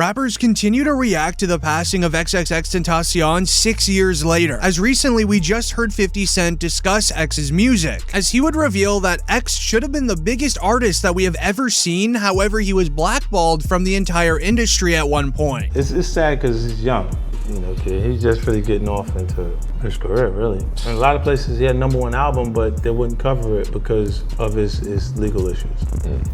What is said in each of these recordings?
Rappers continue to react to the passing of XXXTentacion 6 years later, as recently we just heard 50 Cent discuss X's music, as he would reveal that X should have been the biggest artist that we have ever seen, however he was blackballed from the entire industry at one point. It's sad because he's young, kid. He's just really getting off into his career, really. In a lot of places he had #1 album, but they wouldn't cover it because of his legal issues. And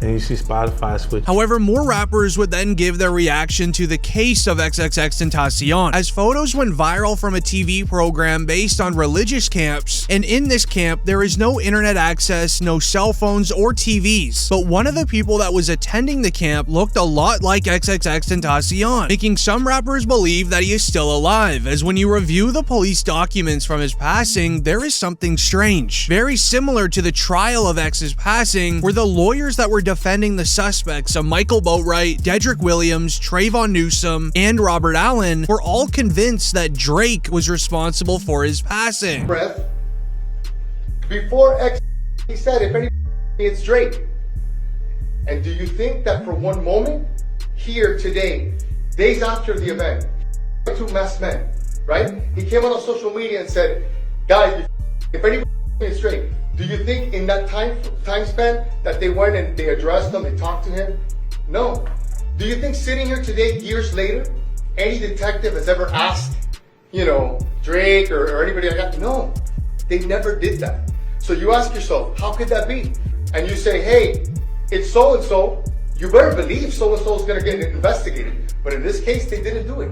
you see Spotify switch. However, more rappers would then give their reaction to the case of XXXTentacion, as photos went viral from a TV program based on religious camps, and in this camp, there is no internet access, no cell phones or TVs, but one of the people that was attending the camp looked a lot like XXXTentacion, making some rappers believe that he is still alive, as when you review the police documents from his passing, there is something strange, very similar to the trial of X's passing, where the lawyers that were defending the suspects of Michael Boatwright, Dedrick Williams, Trayvon Newsom, and Robert Allen were all convinced that Drake was responsible for his passing. Before X, he said, if anybody, it's Drake. And do you think that for one moment, here today, days after the event, two masked men, right? He came on social media and said, guys, if anybody, it's Drake. Do you think in that time span that they went and they addressed him, they talked to him? No. Do you think sitting here today, years later, any detective has ever asked, Drake or anybody like that? No, they never did that. So you ask yourself, how could that be? And you say, hey, it's so-and-so, you better believe so-and-so is gonna get investigated. But in this case, they didn't do it.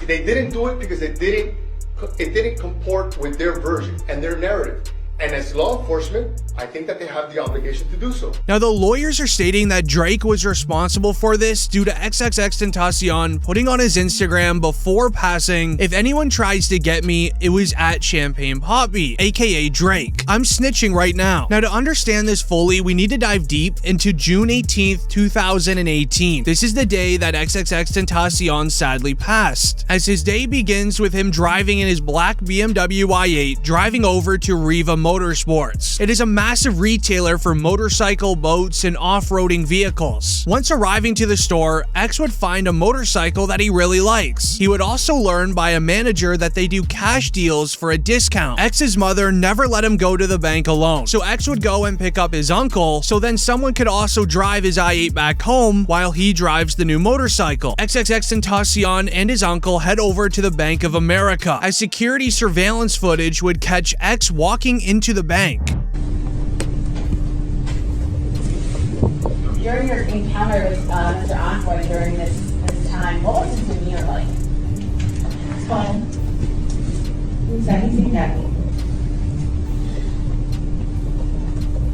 They didn't do it because it didn't comport with their version and their narrative. And as law enforcement, I think that they have the obligation to do so. Now, the lawyers are stating that Drake was responsible for this due to XXXTentacion putting on his Instagram before passing, if anyone tries to get me, it was at Champagne Poppy, aka Drake. I'm snitching right now. Now, to understand this fully, we need to dive deep into June 18th, 2018. This is the day that XXXTentacion sadly passed, as his day begins with him driving in his black BMW i8, driving over to Riva Motorsports. It is a massive retailer for motorcycle, boats, and off-roading vehicles. Once arriving to the store, X would find a motorcycle that he really likes. He would also learn by a manager that they do cash deals for a discount. X's mother never let him go to the bank alone, so X would go and pick up his uncle, so then someone could also drive his i8 back home while he drives the new motorcycle. XXXTentacion and his uncle head over to the Bank of America, as security surveillance footage would catch X walking into the bank. During your encounter with Mr. Envoy during this time, what was his demeanor like? It's fine. He seemed happy.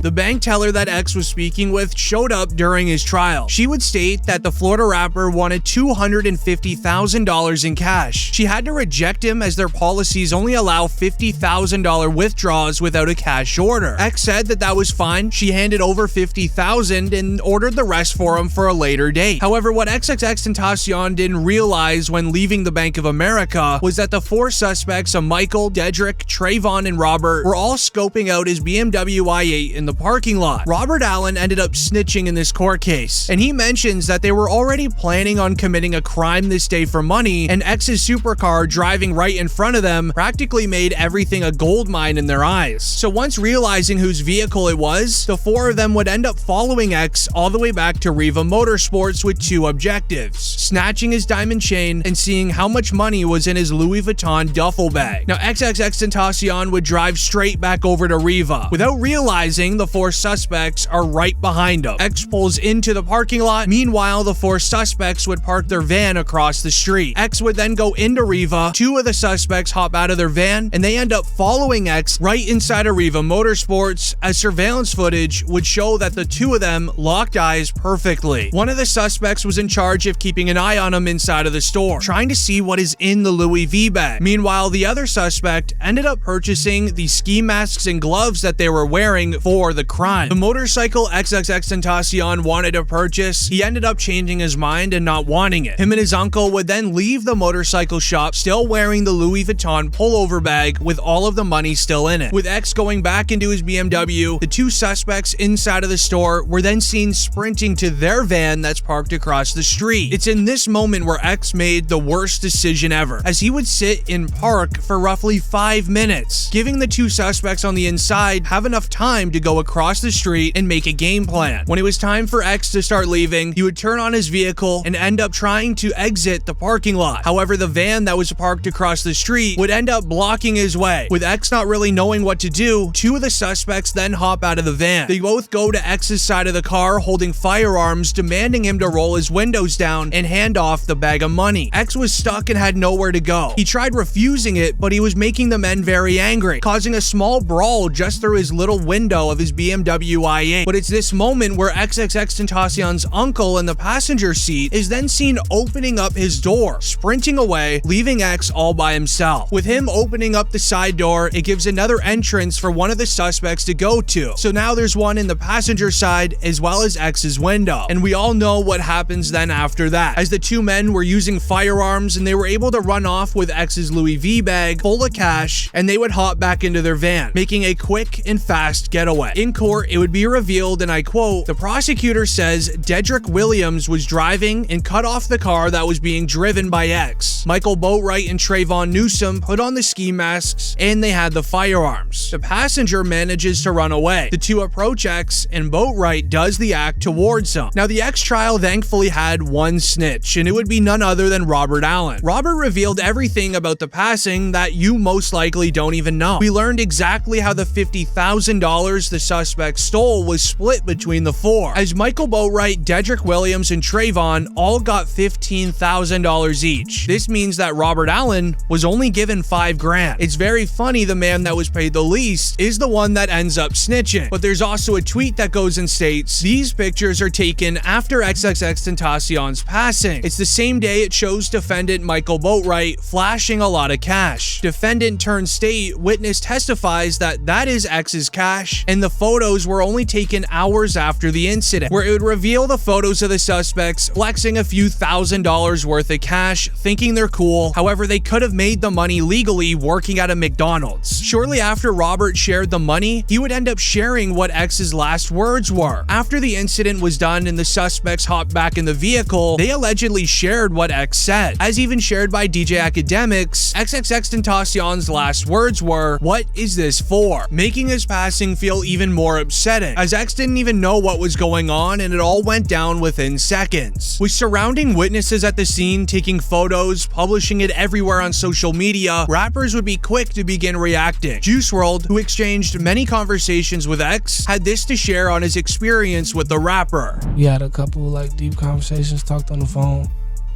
The bank teller that X was speaking with showed up during his trial. She would state that the Florida rapper wanted $250,000 in cash. She had to reject him as their policies only allow $50,000 withdrawals without a cash order. X said that that was fine. She handed over $50,000 and ordered the rest for him for a later date. However, what XXXTentacion didn't realize when leaving the Bank of America was that the four suspects of Michael, Dedrick, Trayvon, and Robert were all scoping out his BMW i8 in the parking lot. Robert Allen ended up snitching in this court case, and he mentions that they were already planning on committing a crime this day for money, and X's supercar driving right in front of them practically made everything a gold mine in their eyes. So once realizing whose vehicle it was, the four of them would end up following X all the way back to Riva Motorsports with two objectives: snatching his diamond chain and seeing how much money was in his Louis Vuitton duffel bag. Now, XXXTentacion would drive straight back over to Riva without realizing the four suspects are right behind him. X pulls into the parking lot. Meanwhile, the four suspects would park their van across the street. X would then go into Riva. Two of the suspects hop out of their van, and they end up following X right inside of Riva Motorsports, as surveillance footage would show that the two of them locked eyes perfectly. One of the suspects was in charge of keeping an eye on him inside of the store, trying to see what is in the Louis V bag. Meanwhile, the other suspect ended up purchasing the ski masks and gloves that they were wearing for the crime. The motorcycle XXXTENTACION wanted to purchase, he ended up changing his mind and not wanting it. Him and his uncle would then leave the motorcycle shop still wearing the Louis Vuitton pullover bag with all of the money still in it. With X going back into his BMW, the two suspects inside of the store were then seen sprinting to their van that's parked across the street. It's in this moment where X made the worst decision ever, as he would sit in park for roughly 5 minutes, giving the two suspects on the inside have enough time to go across the street and make a game plan. When it was time for X to start leaving, he would turn on his vehicle and end up trying to exit the parking lot. However, the van that was parked across the street would end up blocking his way. With X not really knowing what to do, two of the suspects then hop out of the van. They both go to X's side of the car holding firearms, demanding him to roll his windows down and hand off the bag of money. X was stuck and had nowhere to go. He tried refusing it, but he was making the men very angry, causing a small brawl just through his little window of his BMW i8. But it's this moment where XXXTentacion's uncle in the passenger seat is then seen opening up his door, sprinting away, leaving X all by himself. With him opening up the side door, it gives another entrance for one of the suspects to go to. So now there's one in the passenger side as well as X's window. And we all know what happens then after that, as the two men were using firearms and they were able to run off with X's Louis V bag full of cash, and they would hop back into their van, making a quick and fast getaway. In court, it would be revealed, and I quote, "The prosecutor says Dedrick Williams was driving and cut off the car that was being driven by X. Michael Boatwright and Trayvon Newsom put on the ski masks and they had the firearms. The passenger manages to run away. The two approach X and Boatwright does the act towards him." Now, the X trial thankfully had one snitch, and it would be none other than Robert Allen. Robert revealed everything about the passing that you most likely don't even know. We learned exactly how the $50,000 the suspect stole was split between the four, as Michael Boatwright, Dedrick Williams, and Trayvon all got $15,000 each. This means that Robert Allen was only given $5 grand. It's very funny the man that was paid the least is the one that ends up snitching. But there's also a tweet that goes and states, "These pictures are taken after XXXTentacion's passing. It's the same day it shows defendant Michael Boatwright flashing a lot of cash. Defendant turned state witness testifies that that is X's cash, and the photos were only taken hours after the incident, where it would reveal the photos of the suspects flexing a few $1,000s worth of cash, thinking they're cool. However, they could have made the money legally working at a McDonald's. Shortly after Robert shared the money, he would end up sharing what X's last words were. After the incident was done and the suspects hopped back in the vehicle, they allegedly shared what X said. As even shared by DJ Academics, XXXTentacion's last words were, "What is this for?" making his passing feel even more upsetting, as X didn't even know what was going on and it all went down within seconds. With surrounding witnesses at the scene taking photos, publishing it everywhere on social media, rappers would be quick to begin reacting. Juice WRLD, who exchanged many conversations with X, had this to share on his experience with the rapper. We had a couple deep conversations, talked on the phone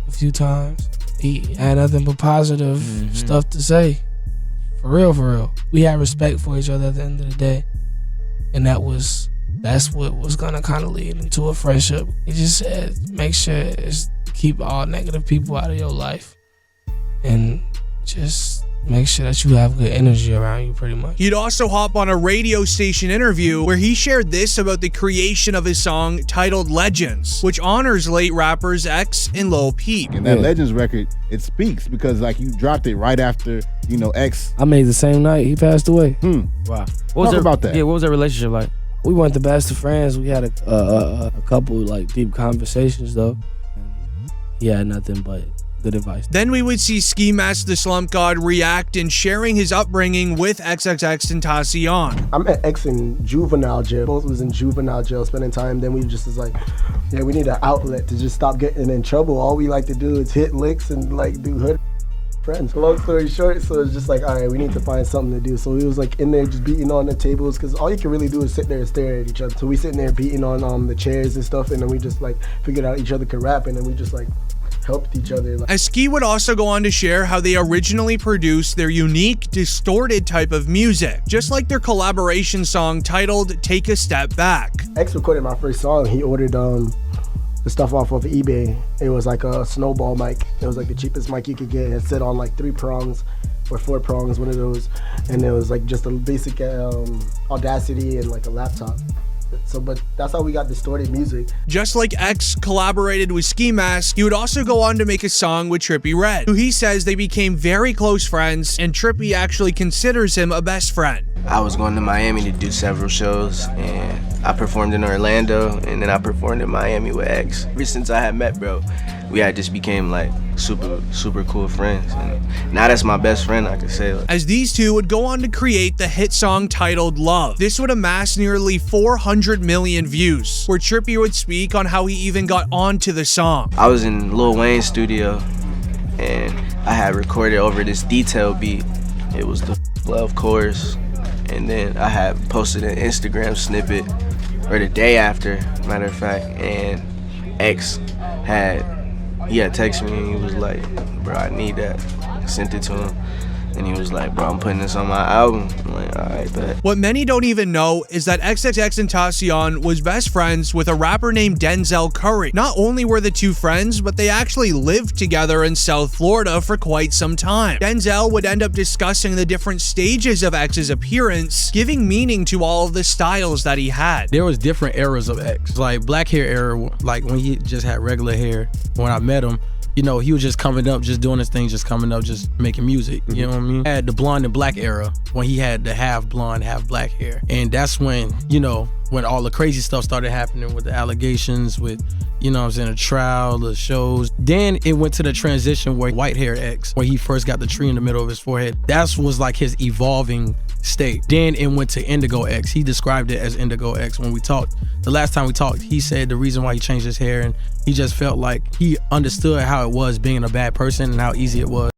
a few times. He had nothing but positive stuff to say. For real, for real. We had respect for each other at the end of the day. And that's what was gonna kind of lead into a friendship. He just said, make sure keep all negative people out of your life. And just make sure that you have good energy around you, pretty much. He'd also hop on a radio station interview where he shared this about the creation of his song titled Legends, which honors late rappers X and Lil Peep. And that Legends record, it speaks because you dropped it right after, X. I made the same night he passed away. Wow. What was about that? Yeah, what was that relationship like? We weren't the best of friends. We had a couple deep conversations though. He had nothing but good advice. Then we would see Ski Mask the Slump God react and sharing his upbringing with XXXTentacion. I met X in juvenile jail. Both was in juvenile jail, spending time. Then we just was like, yeah, we need an outlet to just stop getting in trouble. All we like to do is hit licks and do hood friends. Long story short, so it's just all right, we need to find something to do. So we was in there just beating on the tables, because all you can really do is sit there and stare at each other. So we sitting there beating on the chairs and stuff, and then we just figured out each other could rap, and then we just helped each other. As Ski would also go on to share how they originally produced their unique, distorted type of music, just like their collaboration song titled Take a Step Back. X recorded my first song. He ordered the stuff off of eBay. It was like a snowball mic. It was like the cheapest mic you could get. It sit on like 3 prongs or 4 prongs, one of those. And it was like just a basic Audacity and like a laptop. So, but that's how we got Distorted Music. Just like X collaborated with Ski Mask, he would also go on to make a song with Trippie Redd, who he says they became very close friends, and Trippie actually considers him a best friend. I was going to Miami to do several shows, and I performed in Orlando, and then I performed in Miami with X. Ever since I had met bro, we had just became like super cool friends, and now that's my best friend, I could say. As these two would go on to create the hit song titled Love. This would amass nearly 400 million views, where Trippie would speak on how he even got onto the song. I was in Lil Wayne's studio, and I had recorded over this detail beat. It was the Love chorus, and then I had posted an Instagram snippet, or the day after, matter of fact, and X had texted me and he was like, bro, I need that. I sent it to him. And he was like, bro, I'm putting this on my album. I'm like, all right, bet. What many don't even know is that XXXTentacion was best friends with a rapper named Denzel Curry. Not only were the two friends, but they actually lived together in South Florida for quite some time. Denzel would end up discussing the different stages of X's appearance, giving meaning to all of the styles that he had. There was different eras of X. Like black hair era, like when he just had regular hair. When I met him, you know, he was just coming up, just doing his thing, just coming up, just making music. You know what I mean? Had the blonde and black era when he had the half blonde, half black hair. And that's when, you know, when all the crazy stuff started happening with the allegations, with, you know what I'm saying, the trial, the shows. Then it went to the transition where white hair X, where he first got the tree in the middle of his forehead. That was like his evolving state. Then it went to Indigo X. He described it as Indigo X when we talked. The last time we talked, he said the reason why he changed his hair, and he just felt like he understood how it was being a bad person and how easy it was